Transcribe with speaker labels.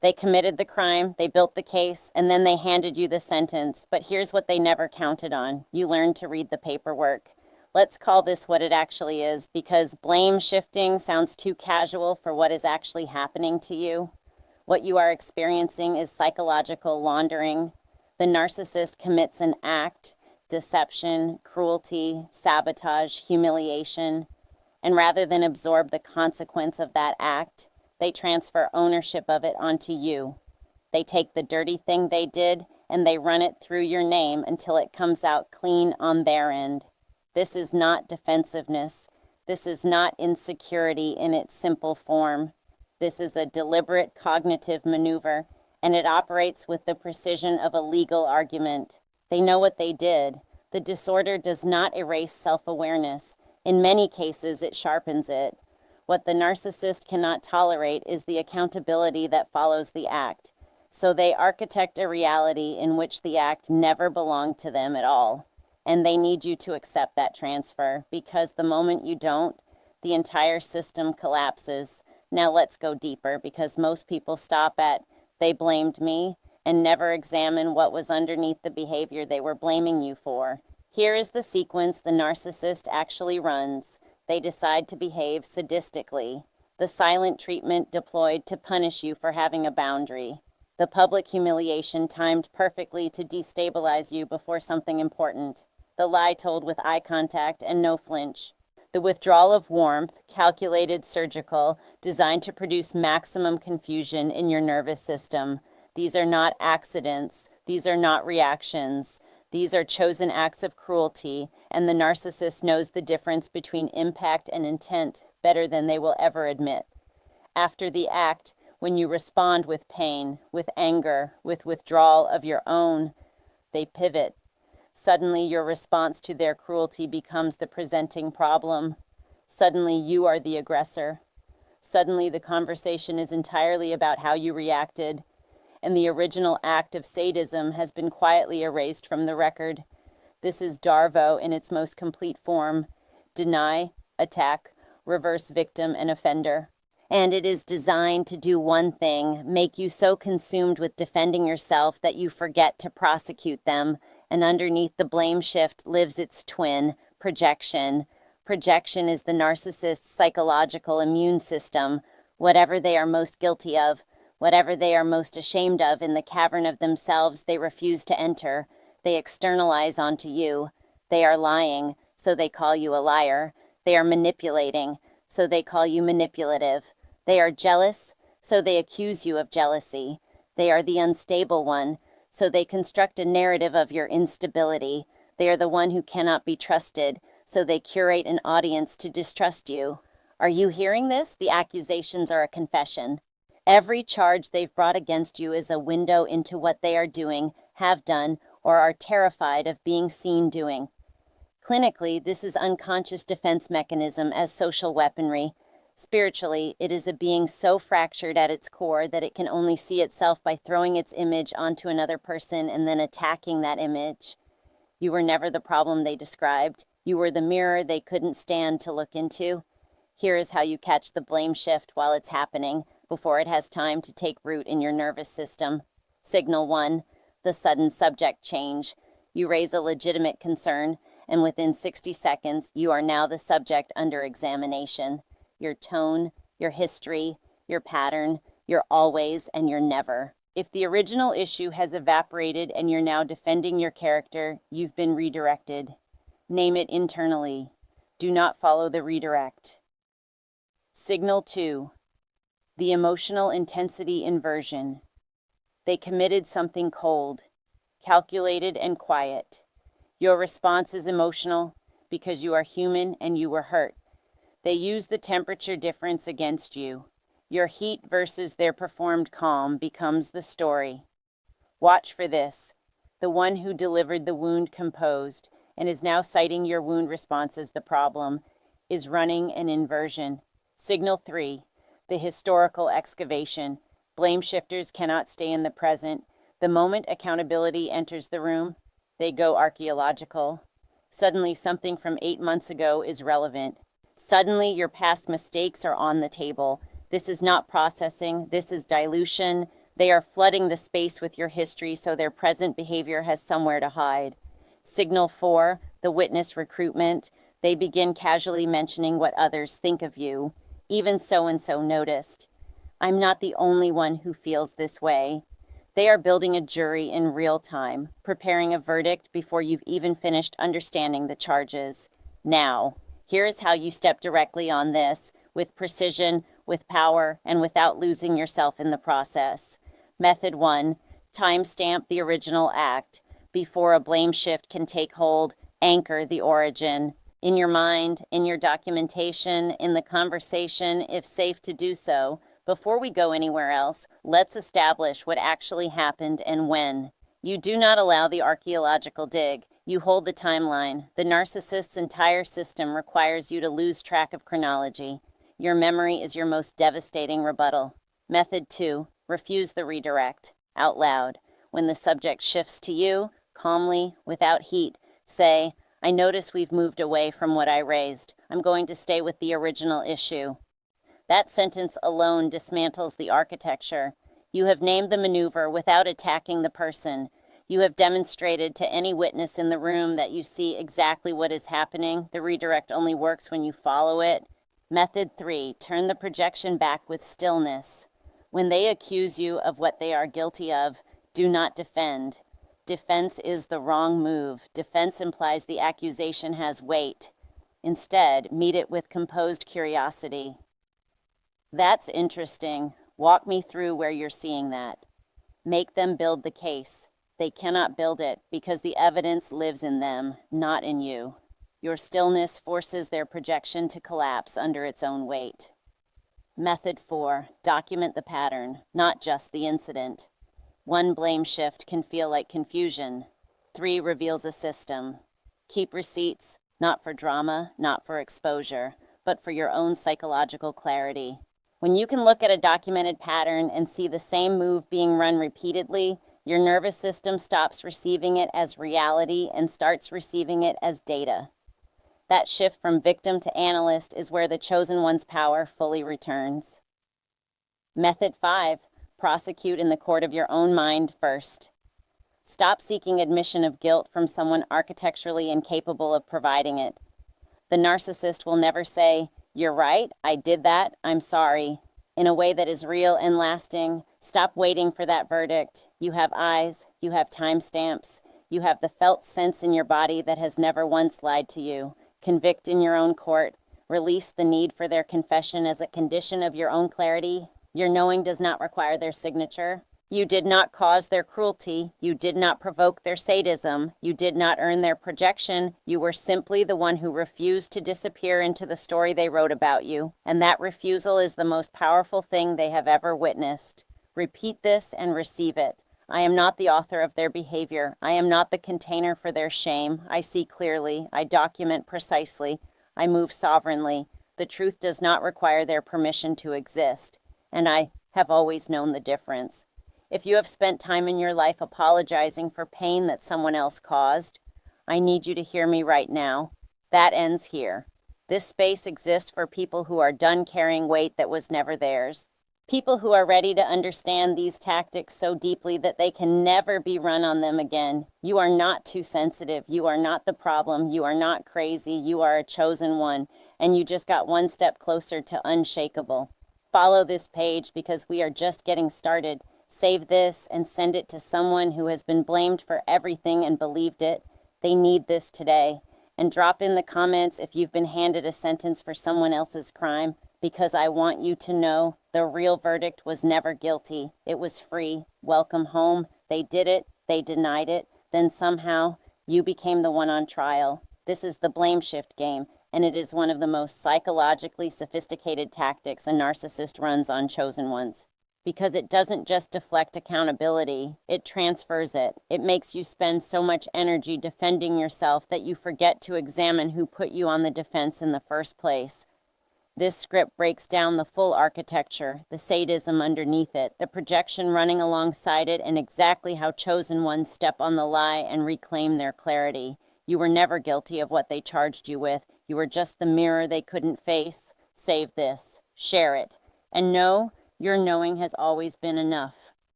Speaker 1: They committed the crime, they built the case, and then they handed you the sentence. But here's what they never counted on. You learned to read the paperwork. Let's call this what it actually is, because blame shifting sounds too casual for what is actually happening to you. What you are experiencing is psychological laundering. The narcissist commits an act, deception, cruelty, sabotage, humiliation, and rather than absorb the consequence of that act, they transfer ownership of it onto you. They take the dirty thing they did and they run it through your name until it comes out clean on their end. This is not defensiveness. This is not insecurity in its simple form. This is a deliberate cognitive maneuver, and it operates with the precision of a legal argument. They know what they did. The disorder does not erase self-awareness. In many cases, it sharpens it. What the narcissist cannot tolerate is the accountability that follows the act. So they architect a reality in which the act never belonged to them at all. And they need you to accept that transfer, because the moment you don't, the entire system collapses. Now let's go deeper, because most people stop at, they blamed me, and never examine what was underneath the behavior they were blaming you for. Here is the sequence the narcissist actually runs. They decide to behave sadistically. The silent treatment deployed to punish you for having a boundary. The public humiliation timed perfectly to destabilize you before something important. The lie told with eye contact and no flinch. The withdrawal of warmth, calculated, surgical, designed to produce maximum confusion in your nervous system. These are not accidents. These are not reactions. These are chosen acts of cruelty, and the narcissist knows the difference between impact and intent better than they will ever admit. After the act, when you respond with pain, with anger, with withdrawal of your own, they pivot. Suddenly, your response to their cruelty becomes the presenting problem. Suddenly, you are the aggressor. Suddenly, the conversation is entirely about how you reacted, and the original act of sadism has been quietly erased from the record. This is Darvo in its most complete form: deny, attack, reverse victim and offender. And it is designed to do one thing: make you so consumed with defending yourself that you forget to prosecute them. And underneath the blame shift lives its twin, projection. Projection is the narcissist's psychological immune system. Whatever they are most guilty of, whatever they are most ashamed of in the cavern of themselves they refuse to enter, they externalize onto you. They are lying, so they call you a liar. They are manipulating, so they call you manipulative. They are jealous, so they accuse you of jealousy. They are the unstable one, so they construct a narrative of your instability. They are the one who cannot be trusted, so they curate an audience to distrust you. Are you hearing this? The accusations are a confession. Every charge they've brought against you is a window into what they are doing, have done, or are terrified of being seen doing. Clinically, this is unconscious defense mechanism as social weaponry. Spiritually, it is a being so fractured at its core that it can only see itself by throwing its image onto another person and then attacking that image. You were never the problem they described. You were the mirror they couldn't stand to look into. Here is how you catch the blame shift while it's happening, before it has time to take root in your nervous system. Signal 1, the sudden subject change. You raise a legitimate concern, and within 60 seconds, you are now the subject under examination. Your tone, your history, your pattern, your always, and your never. If the original issue has evaporated and you're now defending your character, you've been redirected. Name it internally. Do not follow the redirect. Signal 2, the emotional intensity inversion. They committed something cold, calculated, and quiet. Your response is emotional because you are human and you were hurt. They use the temperature difference against you. Your heat versus their performed calm becomes the story. Watch for this. The one who delivered the wound composed and is now citing your wound response as the problem is running an inversion. Signal 3, the historical excavation. Blame shifters cannot stay in the present. The moment accountability enters the room, they go archaeological. Suddenly, something from 8 months ago is relevant. Suddenly, your past mistakes are on the table. This is not processing. This is dilution. They are flooding the space with your history so their present behavior has somewhere to hide. Signal 4, the witness recruitment. They begin casually mentioning what others think of you. Even so-and-so noticed. I'm not the only one who feels this way. They are building a jury in real time, preparing a verdict before you've even finished understanding the charges. Now, here is how you step directly on this, with precision, with power, and without losing yourself in the process. Method 1. Timestamp the original act. Before a blame shift can take hold, anchor the origin. In your mind, in your documentation, in the conversation, if safe to do so. Before we go anywhere else, let's establish what actually happened and when. You do not allow the archaeological dig. You hold the timeline. The narcissist's entire system requires you to lose track of chronology. Your memory is your most devastating rebuttal. Method 2. Refuse the redirect. Out loud. When the subject shifts to you, calmly, without heat, say, I notice we've moved away from what I raised. I'm going to stay with the original issue. That sentence alone dismantles the architecture. You have named the maneuver without attacking the person. You have demonstrated to any witness in the room that you see exactly what is happening. The redirect only works when you follow it. Method 3. Turn the projection back with stillness. When they accuse you of what they are guilty of, do not defend. Defense is the wrong move. Defense implies the accusation has weight. Instead, meet it with composed curiosity. That's interesting. Walk me through where you're seeing that. Make them build the case. They cannot build it because the evidence lives in them, not in you. Your stillness forces their projection to collapse under its own weight. Method 4. Document the pattern, not just the incident. 1 blame shift can feel like confusion. 3 reveals a system. Keep receipts, not for drama, not for exposure, but for your own psychological clarity. When you can look at a documented pattern and see the same move being run repeatedly, your nervous system stops receiving it as reality and starts receiving it as data. That shift from victim to analyst is where the chosen one's power fully returns. Method 5. Prosecute in the court of your own mind first. Stop seeking admission of guilt from someone architecturally incapable of providing it. The narcissist will never say, "You're right, I did that, I'm sorry," in a way that is real and lasting. Stop waiting for that verdict. You have eyes, you have timestamps, you have the felt sense in your body that has never once lied to you. Convict in your own court. Release the need for their confession as a condition of your own clarity. Your knowing does not require their signature. You did not cause their cruelty. You did not provoke their sadism. You did not earn their projection. You were simply the one who refused to disappear into the story they wrote about you. And that refusal is the most powerful thing they have ever witnessed. Repeat this and receive it. I am not the author of their behavior. I am not the container for their shame. I see clearly. I document precisely. I move sovereignly. The truth does not require their permission to exist. And I have always known the difference. If you have spent time in your life apologizing for pain that someone else caused, I need you to hear me right now. That ends here. This space exists for people who are done carrying weight that was never theirs. People who are ready to understand these tactics so deeply that they can never be run on them again. You are not too sensitive. You are not the problem. You are not crazy. You are a chosen one, and you just got one step closer to unshakable. Follow this page because we are just getting started. Save this and send it to someone who has been blamed for everything and believed it. They need this today. And drop in the comments if you've been handed a sentence for someone else's crime, because I want you to know the real verdict was never guilty. It was free. Welcome home. They did it. They denied it. Then somehow you became the one on trial. This is the blame shift game, and it is one of the most psychologically sophisticated tactics a narcissist runs on chosen ones. Because it doesn't just deflect accountability, it transfers it. It makes you spend so much energy defending yourself that you forget to examine who put you on the defense in the first place. This script breaks down the full architecture, the sadism underneath it, the projection running alongside it, and exactly how chosen ones step on the lie and reclaim their clarity. You were never guilty of what they charged you with. You were just the mirror they couldn't face. Save this. Share it. And know your knowing has always been enough.